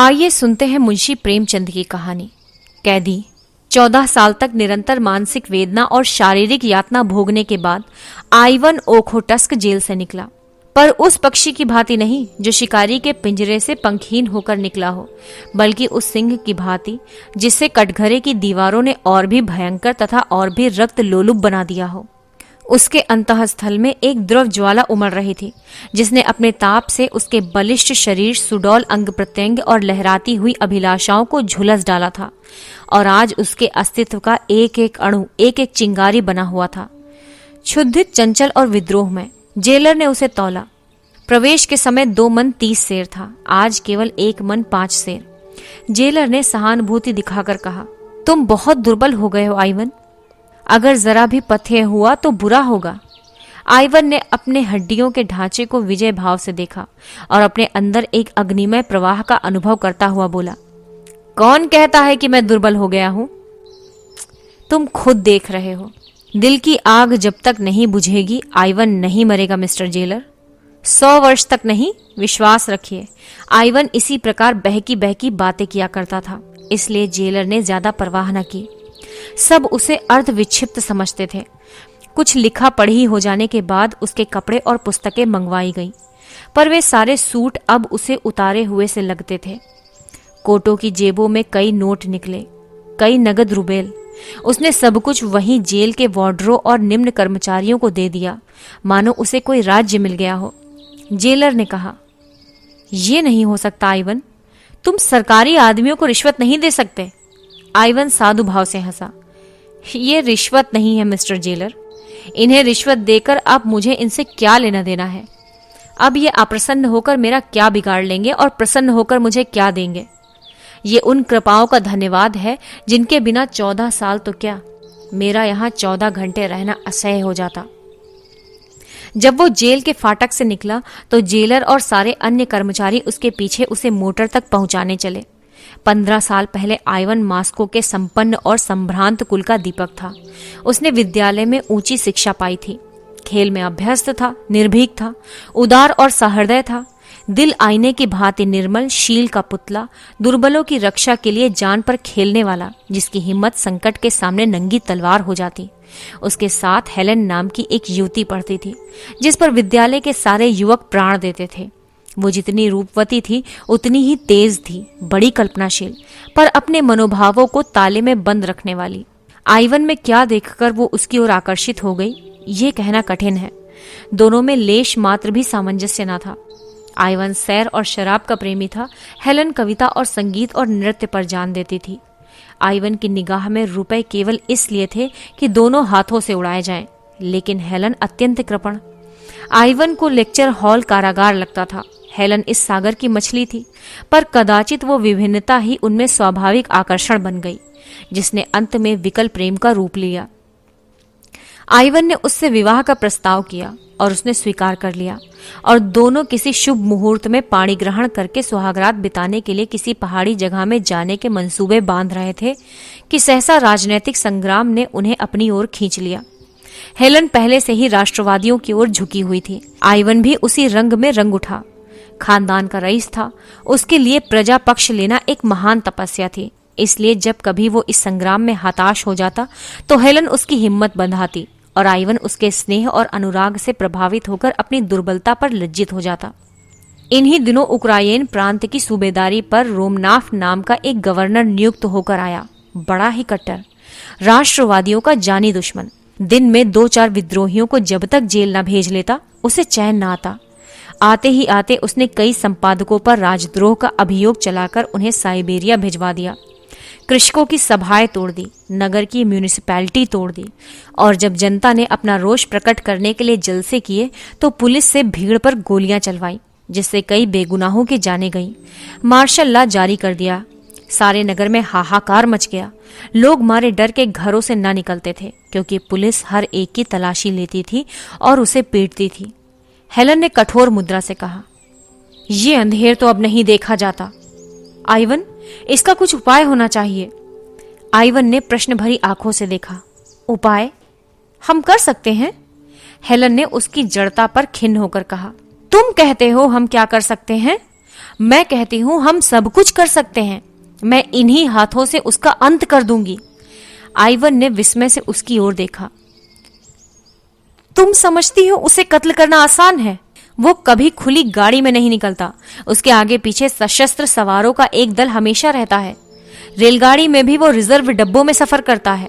आइए सुनते हैं मुंशी प्रेमचंद की कहानी। कैदी 14 साल तक निरंतर मानसिक वेदना और शारीरिक यातना भोगने के बाद आइवन ओखोटस्क जेल से निकला, पर उस पक्षी की भांति नहीं जो शिकारी के पिंजरे से पंखहीन होकर निकला हो, बल्कि उस सिंह की भांति जिसे कटघरे की दीवारों ने और भी भयंकर तथा और भी रक्त लोलुप बना दिया हो। उसके अंतःस्थल में एक द्रव ज्वाला उमड़ रही थी, जिसने अपने ताप से उसके बलिष्ठ शरीर, सुडौल अंग प्रत्यंग और लहराती हुई अभिलाषाओं को झुलस डाला था, और आज उसके अस्तित्व का एक एक अणु एक एक चिंगारी बना हुआ था। क्षुधित, चंचल और विद्रोह में जेलर ने उसे तौला। प्रवेश के समय 2 मन 30 सेर था, आज केवल 1 मन 5 सेर। जेलर ने सहानुभूति दिखाकर कहा, तुम बहुत दुर्बल हो गए हो आइवन, अगर जरा भी पथ्य हुआ तो बुरा होगा। आइवन ने अपने हड्डियों के ढांचे को विजय भाव से देखा और अपने अंदर एक अग्निमय प्रवाह का अनुभव करता हुआ बोला, कौन कहता है कि मैं दुर्बल हो गया हूं? तुम खुद देख रहे हो। दिल की आग जब तक नहीं बुझेगी आइवन नहीं मरेगा मिस्टर जेलर। 100 वर्ष तक नहीं, विश्वास रखिए। आइवन इसी प्रकार बहकी बहकी बातें किया करता था, इसलिए जेलर ने ज्यादा परवाह न की। सब उसे अर्ध विक्षिप्त समझते थे। कुछ लिखा पढ़ी हो जाने के बाद उसके कपड़े और पुस्तकें मंगवाई गई, पर वे सारे सूट अब उसे उतारे हुए से लगते थे। कोटों की जेबों में कई नोट निकले, कई नगद रुबेल। उसने सब कुछ वहीं जेल के वार्डरों और निम्न कर्मचारियों को दे दिया, मानो उसे कोई राज्य मिल गया हो। जेलर ने कहा, ये नहीं हो सकता आइवन, तुम सरकारी आदमियों को रिश्वत नहीं दे सकते। आइवन साधु भाव से हंसा, ये रिश्वत नहीं है मिस्टर जेलर, इन्हें रिश्वत देकर अब मुझे इनसे क्या लेना देना है। अब ये अप्रसन्न होकर मेरा क्या बिगाड़ लेंगे और प्रसन्न होकर मुझे क्या देंगे। ये उन कृपाओं का धन्यवाद है जिनके बिना 14 साल तो क्या, मेरा यहाँ 14 घंटे रहना असह्य हो जाता। जब वो जेल के फाटक से निकला तो जेलर और सारे अन्य कर्मचारी उसके पीछे उसे मोटर तक पहुंचाने चले। 15 साल पहले आइवन मास्को के संपन्न और संभ्रांत कुल का दीपक था। उसने विद्यालय में ऊंची शिक्षा पाई थी, खेल में अभ्यस्त था, निर्भीक था, उदार और सहृदय था, दिल आईने की भांति निर्मल, शील का पुतला, दुर्बलों की रक्षा के लिए जान पर खेलने वाला, जिसकी हिम्मत संकट के सामने नंगी तलवार हो जाती। उसके साथ हेलेन नाम की एक युवती पढ़ती थी, जिस पर विद्यालय के सारे युवक प्राण देते थे। वो जितनी रूपवती थी उतनी ही तेज थी, बड़ी कल्पनाशील, पर अपने मनोभावों को ताले में बंद रखने वाली। आइवन में क्या देखकर वो उसकी ओर आकर्षित हो गई, ये कहना कठिन है। दोनों में लेश मात्र भी सामंजस्य न था। आइवन सैर और शराब का प्रेमी था, हेलेन कविता और संगीत और नृत्य पर जान देती थी। आइवन की निगाह में रुपए केवल इसलिए थे कि दोनों हाथों से उड़ाए जाएं, लेकिन हेलेन अत्यंत कृपण। आइवन को लेक्चर हॉल कारागार लगता था। हेलेन इस सागर की मछली थी, पर कदाचित वो विभिन्नता ही उनमें स्वाभाविक आकर्षण बन गई, जिसने अंत में विकल प्रेम का रूप लिया। आइवन ने उससे विवाह का प्रस्ताव किया और उसने स्वीकार कर लिया, और दोनों किसी शुभ मुहूर्त में पाणी ग्रहण करके सुहागरात बिताने के लिए किसी पहाड़ी जगह में जाने के मंसूबे बांध रहे थे कि सहसा राजनीतिक संग्राम ने उन्हें अपनी ओर खींच लिया। हेलेन पहले से ही राष्ट्रवादियों की ओर झुकी हुई थी। आइवन भी उसी रंग में रंग उठा। खानदान का रईस था, उसके लिए प्रजा पक्ष लेना एक महान तपस्या थी। इसलिए जब कभी वो इस संग्राम में हताश हो जाता तो हेलेन उसकी हिम्मत बंधाती, और आइवन उसके स्नेह और अनुराग से प्रभावित होकर अपनी दुर्बलता पर लज्जित हो जाता। इन्हीं दिनों उक्रायन प्रांत की सूबेदारी पर रोमनाफ नाम का एक गवर्नर नियुक्त होकर आया, बड़ा ही कट्टर, राष्ट्रवादियों का जानी दुश्मन। दिन में 2-4 विद्रोहियों को जब तक जेल न भेज लेता उसे चैन न आता। आते ही आते उसने कई संपादकों पर राजद्रोह का अभियोग चलाकर उन्हें साइबेरिया भिजवा दिया। कृषकों की सभाएं तोड़ दी, नगर की म्यूनिसिपैलिटी तोड़ दी, और जब जनता ने अपना रोष प्रकट करने के लिए जलसे किए तो पुलिस से भीड़ पर गोलियां चलवाई, जिससे कई बेगुनाहों की जाने गईं। मार्शल लॉ जारी कर दिया। सारे नगर में हाहाकार मच गया। लोग मारे डर के घरों से न निकलते थे, क्योंकि पुलिस हर एक की तलाशी लेती थी और उसे पीटती थी। हेलेन ने कठोर मुद्रा से कहा, ये अंधेर तो अब नहीं देखा जाता। आइवन, इसका कुछ उपाय होना चाहिए। आइवन ने प्रश्न भरी आंखों से देखा। उपाय? हम कर सकते हैं। हेलेन ने उसकी जड़ता पर खिन्न होकर कहा, तुम कहते हो हम क्या कर सकते हैं? मैं कहती हूं हम सब कुछ कर सकते हैं। मैं इन्हीं हाथों से उसका अंत कर दूंगी। आइवन ने विस्मय से उसकी ओर देखा। तुम समझती हो उसे कत्ल करना आसान है? वो कभी खुली गाड़ी में नहीं निकलता। उसके आगे पीछे सशस्त्र सवारों का एक दल हमेशा रहता है। रेलगाड़ी में भी वो रिजर्व डब्बों में सफर करता है।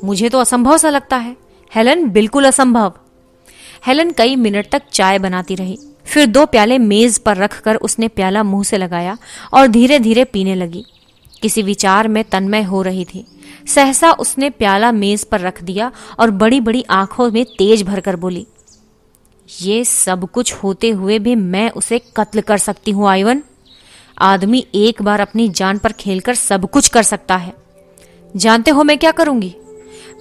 मुझे तो असंभव सा लगता है। हेलन, बिल्कुल असंभव। हेलन कई मिनट तक चाय बनाती रही। फिर 2 प्याले मेज पर रखकर उसने प्याला मुंह से लगाया और धीरे धीरे पीने लगी। किसी विचार में तन्मय हो रही थी। सहसा उसने प्याला मेज पर रख दिया और बड़ी बड़ी आंखों में तेज भरकर बोली, ये सब कुछ होते हुए भी मैं उसे कत्ल कर सकती हूं आइवन। आदमी एक बार अपनी जान पर खेलकर सब कुछ कर सकता है। जानते हो मैं क्या करूंगी?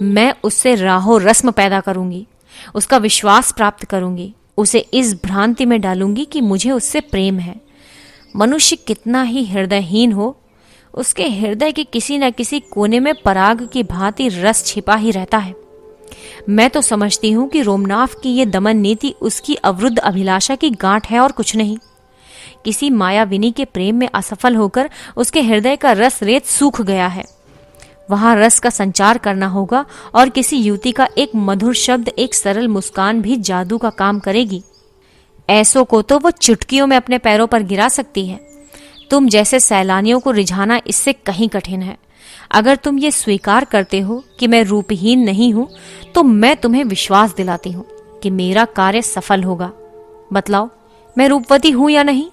मैं उससे राहो रस्म पैदा करूंगी, उसका विश्वास प्राप्त करूंगी, उसे इस भ्रांति में डालूंगी कि मुझे उससे प्रेम है। मनुष्य कितना ही हृदयहीन हो, उसके हृदय के किसी न किसी कोने में पराग की भांति रस छिपा ही रहता है। मैं तो समझती हूं कि रोमनाथ की ये दमन नीति उसकी अवरुद्ध अभिलाषा की गांठ है और कुछ नहीं। किसी मायाविनी के प्रेम में असफल होकर उसके हृदय का रस रेत सूख गया है। वहां रस का संचार करना होगा और किसी युवती का एक मधुर शब्द, एक सरल मुस्कान भी जादू का काम करेगी। ऐसों को तो वो चुटकियों में अपने पैरों पर गिरा सकती है। तुम जैसे सैलानियों को रिझाना इससे कहीं कठिन है। अगर तुम ये स्वीकार करते हो कि मैं रूपहीन नहीं हूं, तो मैं तुम्हें विश्वास दिलाती हूं कि मेरा कार्य सफल होगा। बतलाओ, मैं रूपवती हूं या नहीं?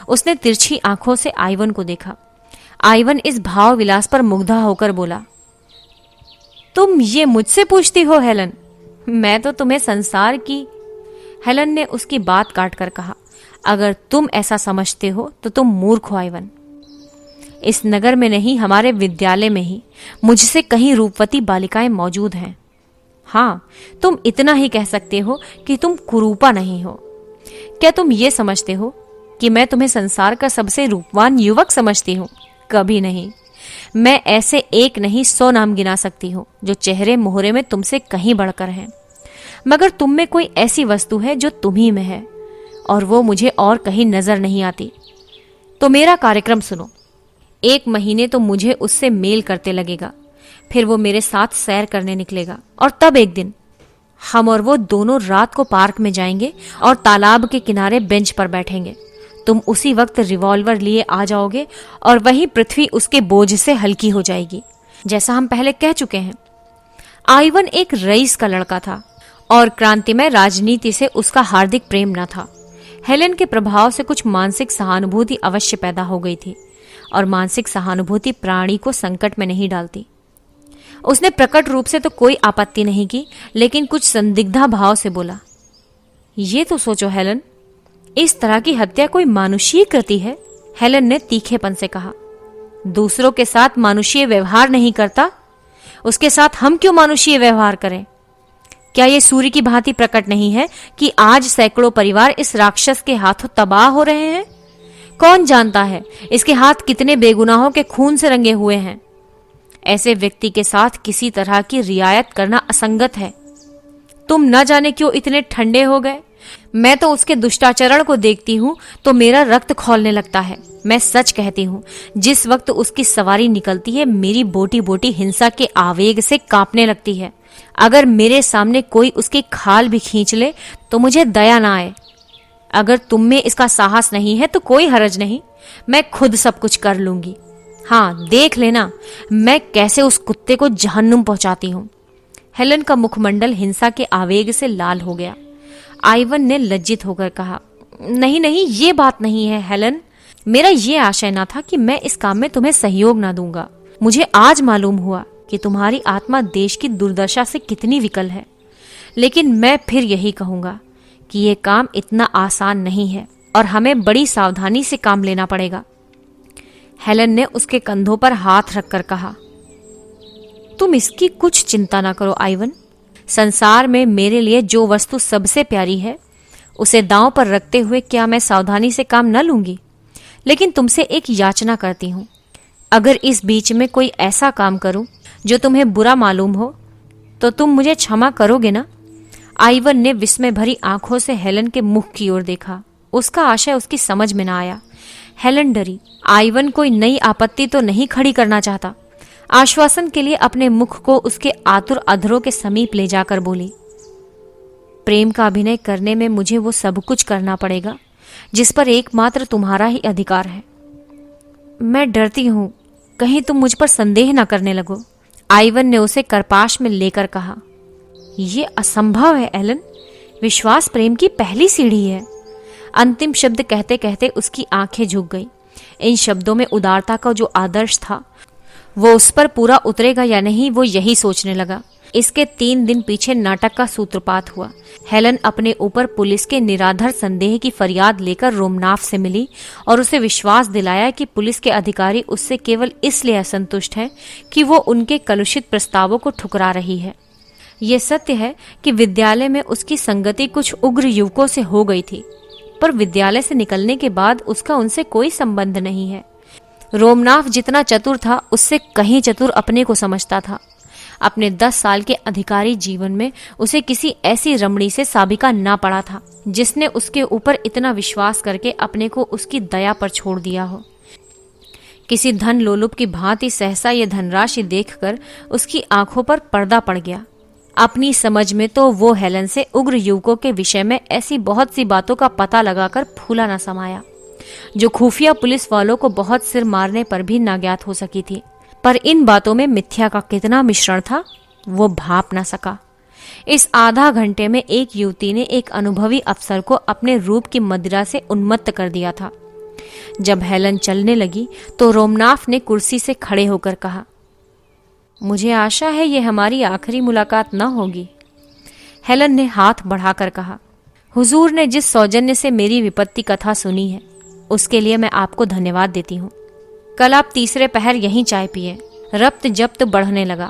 उसने तिरछी आंखों से आइवन को देखा। आइवन इस भाव विलास पर मुग्धा होकर बोला, तुम ये मुझसे पूछती हो हेलन? मैं तो तुम्हें संसार की। हेलन ने उसकी बात काटकर कहा, अगर तुम ऐसा समझते हो तो तुम मूर्ख हो आइवन। इस नगर में नहीं, हमारे विद्यालय में ही मुझसे कहीं रूपवती बालिकाएं मौजूद हैं। हाँ, तुम इतना ही कह सकते हो कि तुम कुरूपा नहीं हो। क्या तुम ये समझते हो कि मैं तुम्हें संसार का सबसे रूपवान युवक समझती हूँ? कभी नहीं। मैं ऐसे एक नहीं 100 नाम गिना सकती हूँ जो चेहरे मोहरे में तुमसे कहीं बढ़कर हैं। मगर तुम में कोई ऐसी वस्तु है जो तुम्ही में है और वो मुझे और कहीं नजर नहीं आती। तो मेरा कार्यक्रम सुनो। 1 महीने तो मुझे उससे मेल करते लगेगा, फिर वो मेरे साथ सैर करने निकलेगा और तब एक दिन हम और वो दोनों रात को पार्क में जाएंगे और तालाब के किनारे बेंच पर बैठेंगे। तुम उसी वक्त रिवॉल्वर लिए आ जाओगे और वही पृथ्वी उसके बोझ से हल्की हो जाएगी, जैसा हम पहले कह चुके हैं। आइवन एक रईस का लड़का था और क्रांतिमय राजनीति से उसका हार्दिक प्रेम न था। हेलेन के प्रभाव से कुछ मानसिक सहानुभूति अवश्य पैदा हो गई थी और मानसिक सहानुभूति प्राणी को संकट में नहीं डालती। उसने प्रकट रूप से तो कोई आपत्ति नहीं की, लेकिन कुछ संदिग्धा भाव से बोला, ये तो सोचो हेलन, इस तरह की हत्या कोई मानुषीय कृति है? हेलन ने तीखेपन से कहा, दूसरों के साथ मानुषीय व्यवहार नहीं करता, उसके साथ हम क्यों मानुषीय व्यवहार करें? क्या ये सूर्य की भांति प्रकट नहीं है कि आज सैकड़ों परिवार इस राक्षस के हाथों तबाह हो रहे हैं? कौन जानता है इसके हाथ कितने बेगुनाहों के खून से रंगे हुए हैं? ऐसे व्यक्ति के साथ किसी तरह की रियायत करना असंगत है। तुम न जाने क्यों इतने ठंडे हो गए। मैं तो उसके दुष्टाचरण को देखती हूं तो मेरा रक्त खौलने लगता है। मैं सच कहती हूं, जिस वक्त उसकी सवारी निकलती है मेरी बोटी बोटी हिंसा के आवेग से कांपने लगती है। अगर मेरे सामने कोई उसकी खाल भी खींच ले तो मुझे दया ना आए। अगर तुम में इसका साहस नहीं है तो कोई हरज नहीं, मैं खुद सब कुछ कर लूंगी। हाँ, देख लेना मैं कैसे उस कुत्ते को जहन्नुम पहुंचाती हूं। हेलन का मुखमंडल हिंसा के आवेग से लाल हो गया। आइवन ने लज्जित होकर कहा, नहीं नहीं, ये बात नहीं है हेलन। मेरा ये आशय न था कि मैं इस काम में तुम्हें सहयोग ना दूंगा। मुझे आज मालूम हुआ कि तुम्हारी आत्मा देश की दुर्दशा से कितनी विकल है, लेकिन मैं फिर यही कहूंगा कि ये काम इतना आसान नहीं है और हमें बड़ी सावधानी से काम लेना पड़ेगा। हेलन ने उसके कंधों पर हाथ रखकर कहा, तुम इसकी कुछ चिंता ना करो आइवन। संसार में मेरे लिए जो वस्तु सबसे प्यारी है उसे दांव पर रखते हुए क्या मैं सावधानी से काम न लूंगी? लेकिन तुमसे एक याचना करती हूं, अगर इस बीच में कोई ऐसा काम करूं जो तुम्हें बुरा मालूम हो तो तुम मुझे क्षमा करोगे ना? आइवन ने विस्मय भरी आंखों से हेलन के मुख की ओर देखा। उसका आशय उसकी समझ में न आया। हेलन डरी। आइवन कोई नई आपत्ति तो नहीं खड़ी करना चाहता। आश्वासन के लिए अपने मुख को उसके आतुर अधरों के समीप ले जाकर बोली, प्रेम का अभिनय करने में मुझे वो सब कुछ करना पड़ेगा जिस पर एकमात्र तुम्हारा ही अधिकार है। मैं डरती हूं कहीं तुम मुझ पर संदेह न करने लगो। आइवन ने उसे करपाश में लेकर कहा, यह असंभव है एलन। विश्वास प्रेम की पहली सीढ़ी है। अंतिम शब्द कहते कहते उसकी आंखें झुक गई। इन शब्दों में उदारता का जो आदर्श था वो उस पर पूरा उतरेगा या नहीं, वो यही सोचने लगा। इसके 3 दिन पीछे नाटक का सूत्रपात हुआ। हेलन अपने ऊपर पुलिस के निराधार संदेह की फरियाद लेकर रोमनाफ से मिली और उसे विश्वास दिलाया कि पुलिस के अधिकारी उससे केवल इसलिए असंतुष्ट हैं कि वो उनके कलुषित प्रस्तावों को ठुकरा रही है। ये सत्य है कि विद्यालय में उसकी संगति कुछ उग्र युवकों से हो गई थी, पर विद्यालय से निकलने के बाद उसका उनसे कोई संबंध नहीं है। रोमनाफ जितना चतुर था उससे कहीं चतुर अपने को समझता था। अपने 10 साल के अधिकारी जीवन में उसे किसी ऐसी रमणी से साबिका ना पड़ा था जिसने उसके ऊपर इतना विश्वास करके अपने को उसकी दया पर छोड़ दिया हो। किसी धन लोलुप की भांति सहसा ये धनराशि देखकर उसकी आंखों पर पर्दा पड़ गया। अपनी समझ में तो वो हेलन से उग्र युवकों के विषय में ऐसी बहुत सी बातों का पता लगाकर फूला न समाया जो खुफिया पुलिस वालों को बहुत सिर मारने पर भी नाज्ञात हो सकी थी। पर इन बातों में मिथ्या का कितना मिश्रण था वो भाप न सका। इस आधा घंटे में एक युवती ने एक अनुभवी अफसर को अपने रूप की मदिरा से उन्मत्त कर दिया था। जब हेलन चलने लगी तो रोमनाफ ने कुर्सी से खड़े होकर कहा, मुझे आशा है ये हमारी आखिरी मुलाकात न होगी। हेलन ने हाथ बढ़ाकर कहा, हुजूर ने जिस सौजन्य से मेरी विपत्ति कथा सुनी है उसके लिए मैं आपको धन्यवाद देती हूँ। कल आप तीसरे पहर यहीं चाय पिए। रब्त जब्त बढ़ने लगा।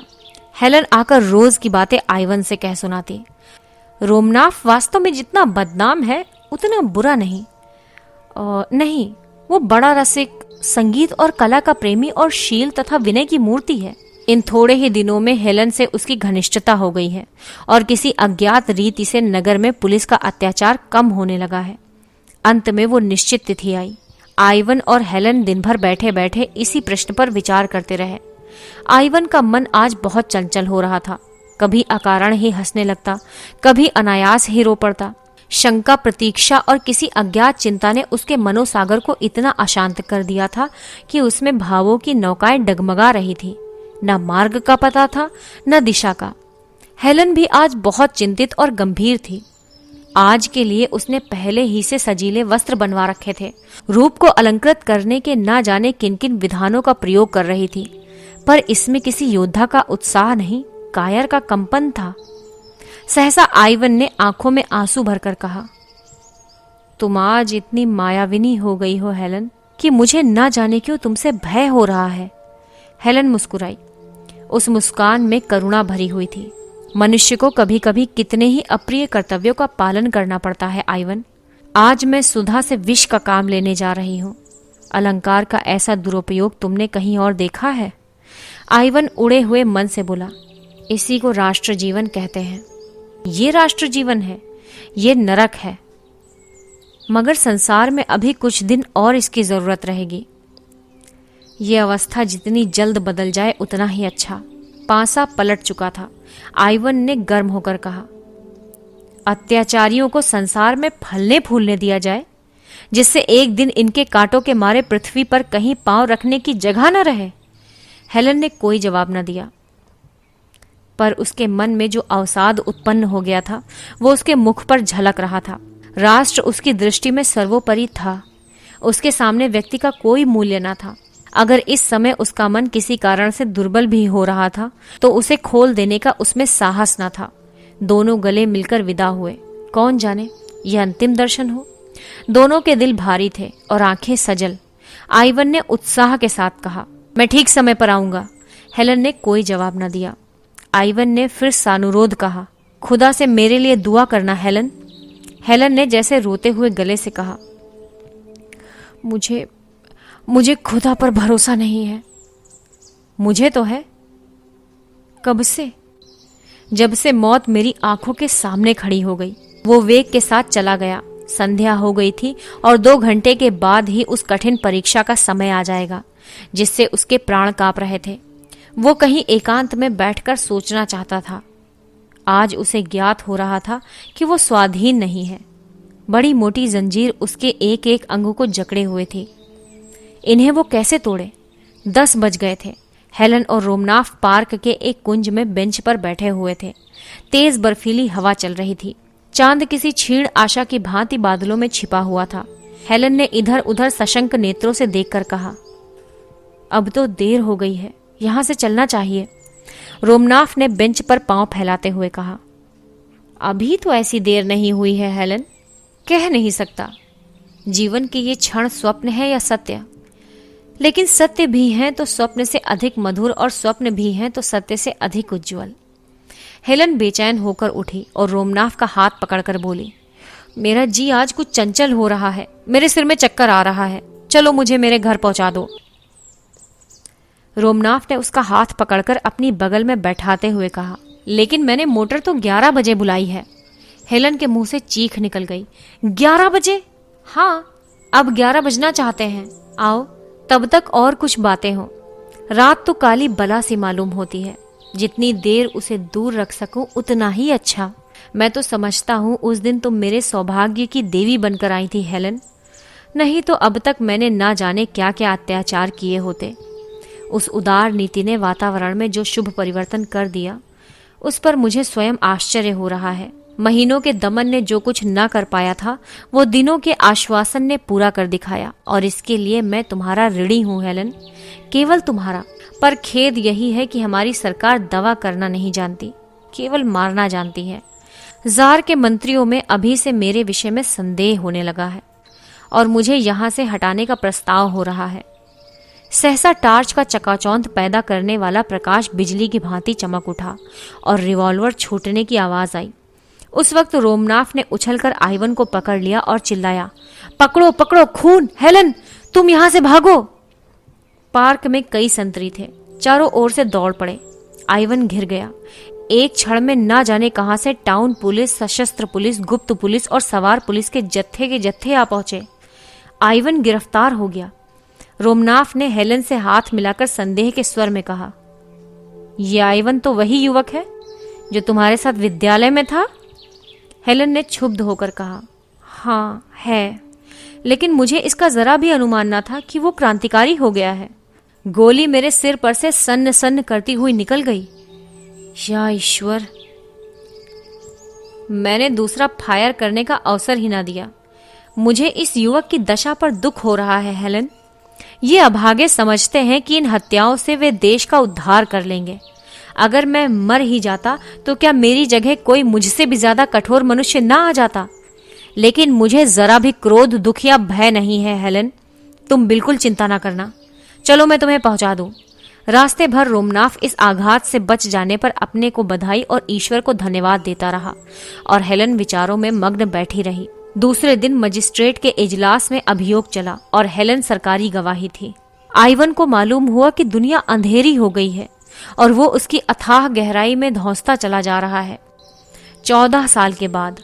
हेलन आकर रोज की बातें आइवन से कह सुनाती। रोमनाफ वास्तव में जितना बदनाम है उतना बुरा नहीं। नहीं, वो बड़ा रसिक, संगीत और कला का प्रेमी और शील तथा विनय की मूर्ति है। इन थोड़े ही दिनों में हेलन से उसकी घनिष्ठता हो गई है और किसी अज्ञात रीति से नगर में पुलिस का अत्याचार कम होने लगा है। अंत में वो निश्चित तिथि आई। आइवन और हेलन दिन भर बैठे बैठे इसी प्रश्न पर विचार करते रहे। आइवन का मन आज बहुत चंचल हो रहा था। कभी अकारण ही हंसने लगता, कभी अनायास ही रो पड़ता। शंका, प्रतीक्षा और किसी अज्ञात चिंता ने उसके मनोसागर को इतना अशांत कर दिया था कि उसमें भावों की नौकाएं डगमगा रही थी। न मार्ग का पता था न दिशा का। हेलन भी आज बहुत चिंतित और गंभीर थी। आज के लिए उसने पहले ही से सजीले वस्त्र बनवा रखे थे। रूप को अलंकृत करने के ना जाने किन किन विधानों का प्रयोग कर रही थी, पर इसमें किसी योद्धा का उत्साह नहीं, कायर का कंपन था। सहसा आइवन ने आंखों में आंसू भरकर कहा, तुम आज इतनी मायाविनी हो गई हो हेलन कि मुझे ना जाने क्यों तुमसे भय हो रहा है। हेलन मुस्कुराई। उस मुस्कान में करुणा भरी हुई थी। मनुष्य को कभी कभी कितने ही अप्रिय कर्तव्यों का पालन करना पड़ता है आइवन। आज मैं सुधा से विष का काम लेने जा रही हूँ। अलंकार का ऐसा दुरुपयोग तुमने कहीं और देखा है? आइवन उड़े हुए मन से बोला, इसी को राष्ट्र जीवन कहते हैं। ये राष्ट्र जीवन है, ये नरक है। मगर संसार में अभी कुछ दिन और इसकी जरूरत रहेगी। ये अवस्था जितनी जल्द बदल जाए उतना ही अच्छा। पासा पलट चुका था। आइवन ने गर्म होकर कहा, अत्याचारियों को संसार में फलने फूलने दिया जाए जिससे एक दिन इनके कांटों के मारे पृथ्वी पर कहीं पांव रखने की जगह न रहे। हेलन ने कोई जवाब न दिया, पर उसके मन में जो अवसाद उत्पन्न हो गया था वो उसके मुख पर झलक रहा था। राष्ट्र उसकी दृष्टि में सर्वोपरि था। उसके सामने व्यक्ति का कोई मूल्य न था। अगर इस समय उसका मन किसी कारण से दुर्बल भी हो रहा था तो उसे खोल देने का उसमें साहस न था। दोनों गले मिलकर विदा हुए। कौन जाने यह अंतिम दर्शन हो। दोनों के दिल भारी थे और आंखें सजल। आइवन ने उत्साह के साथ कहा, मैं ठीक समय पर आऊंगा। हेलन ने कोई जवाब न दिया। आइवन ने फिर सानुरोध कहा, खुदा से मेरे लिए दुआ करना हेलन। हेलन ने जैसे रोते हुए गले से कहा, मुझे खुदा पर भरोसा नहीं है। मुझे तो है। कब से? जब से मौत मेरी आंखों के सामने खड़ी हो गई। वो वेग के साथ चला गया। संध्या हो गई थी और 2 घंटे के बाद ही उस कठिन परीक्षा का समय आ जाएगा जिससे उसके प्राण कांप रहे थे। वो कहीं एकांत में बैठकर सोचना चाहता था। आज उसे ज्ञात हो रहा था कि वो स्वाधीन नहीं है। बड़ी मोटी जंजीर उसके एक एक अंग को जकड़े हुए थी। इन्हें वो कैसे तोड़े? 10 बज गए थे। हेलन और रोमनाफ पार्क के एक कुंज में बेंच पर बैठे हुए थे। तेज बर्फीली हवा चल रही थी। चांद किसी क्षीण आशा की भांति बादलों में छिपा हुआ था। हेलन ने इधर उधर सशंक नेत्रों से देखकर कहा, अब तो देर हो गई है, यहां से चलना चाहिए। रोमनाफ ने बेंच पर पांव फैलाते हुए कहा, अभी तो ऐसी देर नहीं हुई है हेलन, कह नहीं सकता जीवन के ये क्षण स्वप्न है या सत्य। लेकिन सत्य भी हैं तो स्वप्न से अधिक मधुर और स्वप्न भी हैं तो सत्य से अधिक उज्जवल। हेलन बेचैन होकर उठी और रोमनाफ का हाथ पकड़कर बोली, मेरा जी आज कुछ चंचल हो रहा है, मेरे सिर में चक्कर आ रहा है, चलो मुझे मेरे घर पहुंचा दो। रोमनाफ ने उसका हाथ पकड़कर अपनी बगल में बैठाते हुए कहा, लेकिन मैंने मोटर तो 11 बजे बुलाई है। हेलन के मुंह से चीख निकल गई, 11 बजे? हाँ, अब 11 बजना चाहते हैं, आओ, तब तक और कुछ बातें हों। रात तो काली बला सी मालूम होती है, जितनी देर उसे दूर रख सकूं उतना ही अच्छा। मैं तो समझता हूं उस दिन तुम मेरे सौभाग्य की देवी बनकर आई थी हेलन, नहीं तो अब तक मैंने ना जाने क्या क्या अत्याचार किए होते। उस उदार नीति ने वातावरण में जो शुभ परिवर्तन कर दिया, उस पर मुझे स्वयं आश्चर्य हो रहा है। महीनों के दमन ने जो कुछ न कर पाया था, वो दिनों के आश्वासन ने पूरा कर दिखाया, और इसके लिए मैं तुम्हारा ऋणी हूं हेलन, केवल तुम्हारा। पर खेद यही है कि हमारी सरकार दवा करना नहीं जानती, केवल मारना जानती है। जार के मंत्रियों में अभी से मेरे विषय में संदेह होने लगा है और मुझे यहां से हटाने का प्रस्ताव हो रहा है। सहसा टार्च का चकाचौंध पैदा करने वाला प्रकाश बिजली की भांति चमक उठा और रिवॉल्वर छूटने की आवाज आई। उस वक्त रोमनाफ ने उछलकर आइवन को पकड़ लिया और चिल्लाया, पकड़ो पकड़ो, खून! हेलन, तुम यहां से भागो! पार्क में कई संतरी थे, चारों ओर से दौड़ पड़े। आइवन घिर गया। एक क्षण में ना जाने कहां से टाउन पुलिस, सशस्त्र पुलिस, गुप्त पुलिस और सवार पुलिस के जत्थे आ पहुंचे। आइवन गिरफ्तार हो गया। रोमनाफ ने हेलन से हाथ मिलाकर संदेह के स्वर में कहा, यह आइवन तो वही युवक है जो तुम्हारे साथ विद्यालय में था? हेलन ने क्षुब्ध होकर कहा, हाँ है, लेकिन मुझे इसका जरा भी अनुमान न था कि वो क्रांतिकारी हो गया है। गोली मेरे सिर पर से सन्न सन्न करती हुई निकल गई। या ईश्वर, मैंने दूसरा फायर करने का अवसर ही ना दिया। मुझे इस युवक की दशा पर दुख हो रहा है हेलन। ये अभागे समझते हैं कि इन हत्याओं से वे देश का उद्धार कर लेंगे। अगर मैं मर ही जाता तो क्या मेरी जगह कोई मुझसे भी ज्यादा कठोर मनुष्य ना आ जाता? लेकिन मुझे जरा भी क्रोध, दुख या भय नहीं है हेलन, तुम बिल्कुल चिंता ना करना। चलो मैं तुम्हें पहुंचा दूं। रास्ते भर रोमनाफ इस आघात से बच जाने पर अपने को बधाई और ईश्वर को धन्यवाद देता रहा और हेलन विचारों में मग्न बैठी रही। दूसरे दिन मजिस्ट्रेट के इजलास में अभियोग चला और हेलन सरकारी गवाही थी। आइवन को मालूम हुआ कि दुनिया अंधेरी हो गई है और वो उसकी अथाह गहराई में धंसता चला जा रहा है। 14 साल के बाद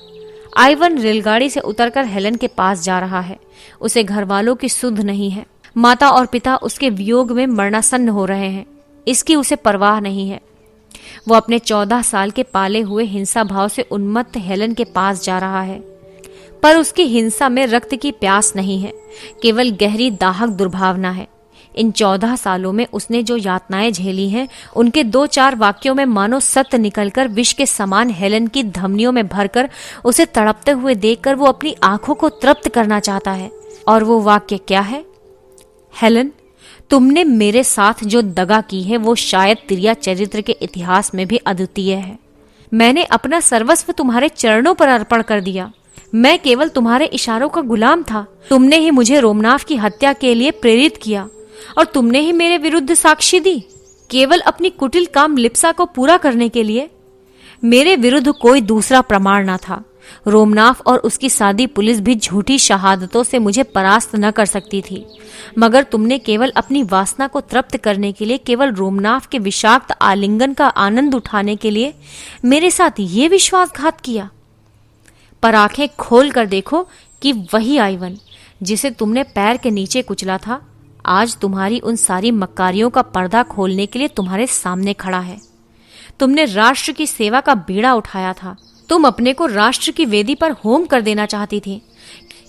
आइवन रेलगाड़ी से उतरकर हेलन के पास जा रहा है। उसे घर वालों की सुध नहीं है। माता और पिता उसके वियोग में मरणासन्न हो रहे हैं, इसकी उसे परवाह नहीं है। वो अपने 14 साल के पाले हुए हिंसा भाव से उन्मत्त हेलन के पास जा रहा है, पर उसकी हिंसा में रक्त की प्यास नहीं है, केवल गहरी दाहक दुर्भावना है। इन 14 सालों में उसने जो यातनाएं झेली हैं, उनके 2-4 वाक्यों में मानो सत्य निकलकर विष के समान हेलन की धमनियों में भरकर उसे तड़पते हुए देखकर वो अपनी आंखों को तृप्त करना चाहता है। और वो वाक्य क्या है? हेलन, तुमने मेरे साथ जो दगा की है वो शायद तिरिया चरित्र के इतिहास में भी अद्वितीय है। मैंने अपना सर्वस्व तुम्हारे चरणों पर अर्पण कर दिया। मैं केवल तुम्हारे इशारों का गुलाम था। तुमने ही मुझे रोमनाफ की हत्या के लिए प्रेरित किया और तुमने ही मेरे विरुद्ध साक्षी दी, केवल अपनी कुटिल काम लिप्सा को पूरा करने के लिए। मेरे विरुद्ध कोई दूसरा प्रमाण न था। रोमनाफ और उसकी सादी पुलिस भी झूठी शहादतों से मुझे परास्त न कर सकती थी, मगर तुमने केवल अपनी वासना को तृप्त करने के लिए, केवल रोमनाफ के विषाक्त आलिंगन का आनंद उठाने के लिए मेरे साथ ये विश्वासघात किया। पर आंखें खोल कर देखो कि वही आइवन जिसे तुमने पैर के नीचे कुचला था, आज तुम्हारी उन सारी मक्कारियों का पर्दा खोलने के लिए तुम्हारे सामने खड़ा है। तुमने राष्ट्र की सेवा का बीड़ा उठाया था। तुम अपने को राष्ट्र की वेदी पर होम कर देना चाहती थी,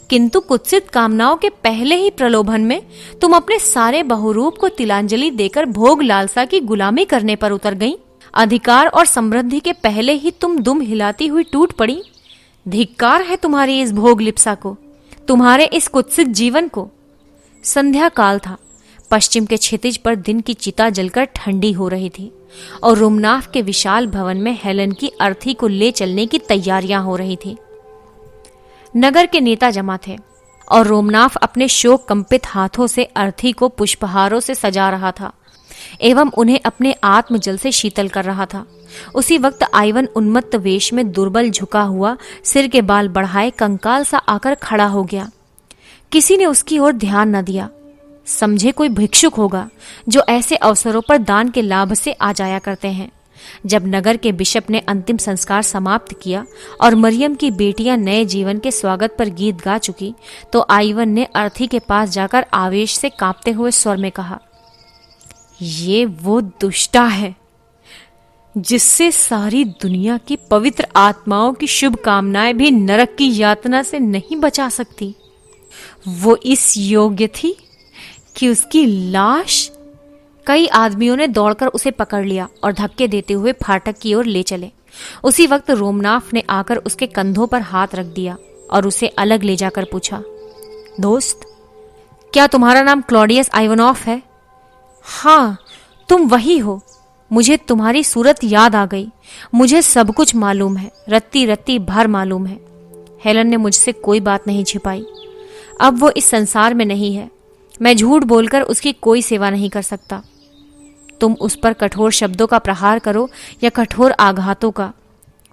किंतु कुत्सित कामनाओं के पहले ही प्रलोभन में तुम अपने सारे बहुरूप को तिलांजलि देकर भोग लालसा की गुलामी करने पर उतर गईं। अधिकार और समृद्धि के पहले ही तुम दुम हिलाती हुई टूट पड़ी। धिक्कार है तुम्हारी इस भोग लिप्सा को, तुम्हारे इस कुत्सित जीवन को। संध्या काल था। पश्चिम के क्षितिज पर दिन की चिता जलकर ठंडी हो रही थी और रोमनाफ के विशाल भवन में हेलन की अर्थी को ले चलने की तैयारियां हो रही थी। नगर के नेता जमा थे और रोमनाफ अपने शोक कंपित हाथों से अर्थी को पुष्पहारों से सजा रहा था एवं उन्हें अपने आत्मजल से शीतल कर रहा था। उसी वक्त आइवन उन्मत्त वेश में दुर्बल झुका हुआ, सिर के बाल बढ़ाए कंकाल सा आकर खड़ा हो गया। किसी ने उसकी ओर ध्यान न दिया। समझे कोई भिक्षुक होगा जो ऐसे अवसरों पर दान के लाभ से आ जाया करते हैं। जब नगर के बिशप ने अंतिम संस्कार समाप्त किया और मरियम की बेटियां नए जीवन के स्वागत पर गीत गा चुकी, तो आइवन ने अर्थी के पास जाकर आवेश से कांपते हुए स्वर में कहा, ये वो दुष्टा है जिससे सारी दुनिया की पवित्र आत्माओं की शुभ कामनाएं भी नरक की यातना से नहीं बचा सकती। वो इस योग्य थी कि उसकी लाश। कई आदमियों ने दौड़कर उसे पकड़ लिया और धक्के देते हुए फाटक की ओर ले चले। उसी वक्त रोमनाफ ने आकर उसके कंधों पर हाथ रख दिया और उसे अलग ले जाकर पूछा, दोस्त, क्या तुम्हारा नाम क्लॉडियस आइवनॉफ है? हाँ, तुम वही हो। मुझे तुम्हारी सूरत याद आ गई। मुझे सब कुछ मालूम है, रत्ती रत्ती भर मालूम है। हेलन ने मुझसे कोई बात नहीं छिपाई। अब वो इस संसार में नहीं है। मैं झूठ बोलकर उसकी कोई सेवा नहीं कर सकता। तुम उस पर कठोर शब्दों का प्रहार करो या कठोर आघातों का,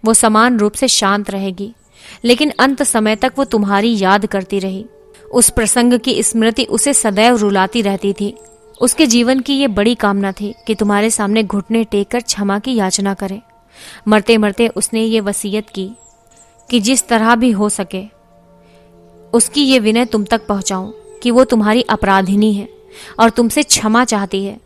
वो समान रूप से शांत रहेगी, लेकिन अंत समय तक वो तुम्हारी याद करती रही। उस प्रसंग की स्मृति उसे सदैव रुलाती रहती थी। उसके जीवन की ये बड़ी कामना थी कि तुम्हारे सामने घुटने टेक कर क्षमा की याचना करे। मरते मरते उसने ये वसीयत की कि जिस तरह भी हो सके उसकी ये विनय तुम तक पहुंचाऊं कि वो तुम्हारी अपराधिनी है और तुमसे क्षमा चाहती है।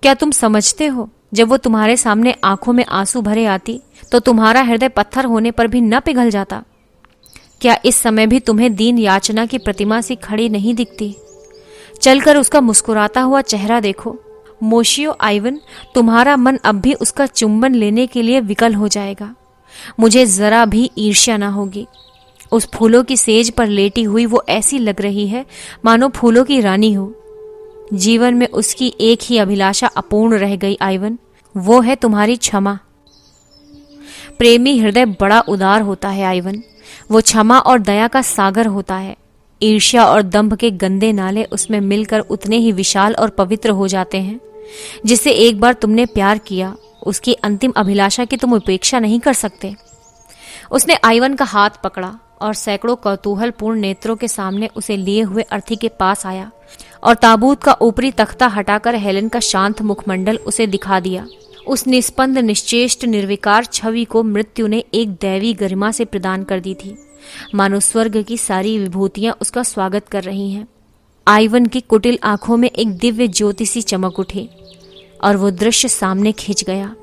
क्या तुम समझते हो, जब वो तुम्हारे सामने आंखों में आंसू भरे आती तो तुम्हारा हृदय पत्थर होने पर भी न पिघल जाता? क्या इस समय भी तुम्हें दीन याचना की प्रतिमा सी खड़ी नहीं दिखती? चलकर उसका मुस्कुराता हुआ चेहरा देखो। मोशियो आइवन, तुम्हारा मन अब भी उसका चुंबन लेने के लिए विकल हो जाएगा। मुझे जरा भी ईर्ष्या न होगी। उस फूलों की सेज पर लेटी हुई वो ऐसी लग रही है मानो फूलों की रानी हो। जीवन में उसकी एक ही अभिलाषा अपूर्ण रह गई आइवन, वो है तुम्हारी क्षमा। प्रेमी हृदय बड़ा उदार होता है आइवन, वो क्षमा और दया का सागर होता है। ईर्ष्या और दंभ के गंदे नाले उसमें मिलकर उतने ही विशाल और पवित्र हो जाते हैं। जिसे एक बार तुमने प्यार किया, उसकी अंतिम अभिलाषा की तुम उपेक्षा नहीं कर सकते। उसने आइवन का हाथ पकड़ा और सैकड़ों कौतूहलपूर्ण नेत्रों के सामने उसे लिए हुए अर्थी के पास आया और ताबूत का ऊपरी तख्ता हटाकर हेलन का शांत मुखमंडल उसे दिखा दिया। उस निस्पंद निश्चेष्ट निर्विकार छवि को मृत्यु ने एक दैवी गरिमा से प्रदान कर दी थी, मानो स्वर्ग की सारी विभूतियां उसका स्वागत कर रही हैं। आइवन की कुटिल आंखों में एक दिव्य ज्योति सी चमक उठी और वो दृश्य सामने खिंच गया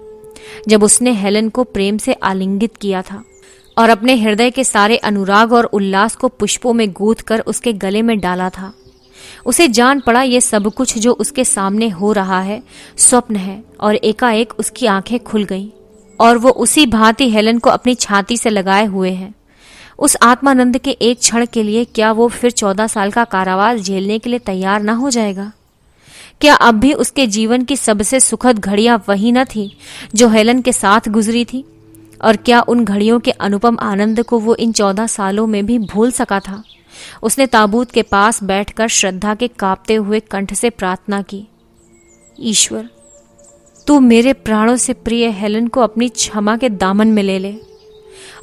जब उसने हेलन को प्रेम से आलिंगित किया था और अपने हृदय के सारे अनुराग और उल्लास को पुष्पों में गूंथ कर उसके गले में डाला था। उसे जान पड़ा ये सब कुछ जो उसके सामने हो रहा है स्वप्न है, और एकाएक उसकी आंखें खुल गईं और वो उसी भांति हेलन को अपनी छाती से लगाए हुए है। उस आत्मानंद के एक क्षण के लिए क्या वो फिर 14 साल का कारावास झेलने के लिए तैयार न हो जाएगा? क्या अब भी उसके जीवन की सबसे सुखद घड़ियां वही न थी जो हेलन के साथ गुजरी थी? और क्या उन घड़ियों के अनुपम आनंद को वो इन 14 सालों में भी भूल सका था? उसने ताबूत के पास बैठकर श्रद्धा के कांपते हुए कंठ से प्रार्थना की, ईश्वर, तू मेरे प्राणों से प्रिय हेलन को अपनी क्षमा के दामन में ले ले।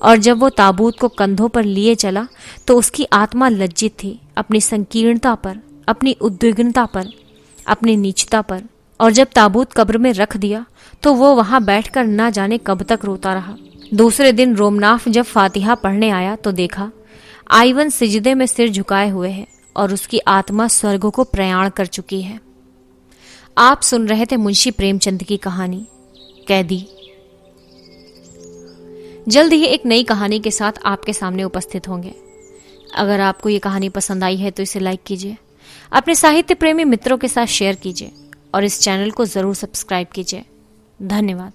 और जब वो ताबूत को कंधों पर लिए चला तो उसकी आत्मा लज्जित थी अपनी संकीर्णता पर, अपनी उद्विग्नता पर, अपनी नीचता पर। और जब ताबूत कब्र में रख दिया तो वो वहां बैठकर ना जाने कब तक रोता रहा। दूसरे दिन रोमनाफ जब फातिहा पढ़ने आया तो देखा आइवन सिजदे में सिर झुकाए हुए है और उसकी आत्मा स्वर्ग को प्रयाण कर चुकी है। आप सुन रहे थे मुंशी प्रेमचंद की कहानी कैदी। जल्द ही एक नई कहानी के साथ आपके सामने उपस्थित होंगे। अगर आपको ये कहानी पसंद आई है तो इसे लाइक कीजिए, अपने साहित्य प्रेमी मित्रों के साथ शेयर कीजिए और इस चैनल को जरूर सब्सक्राइब कीजिए। धन्यवाद।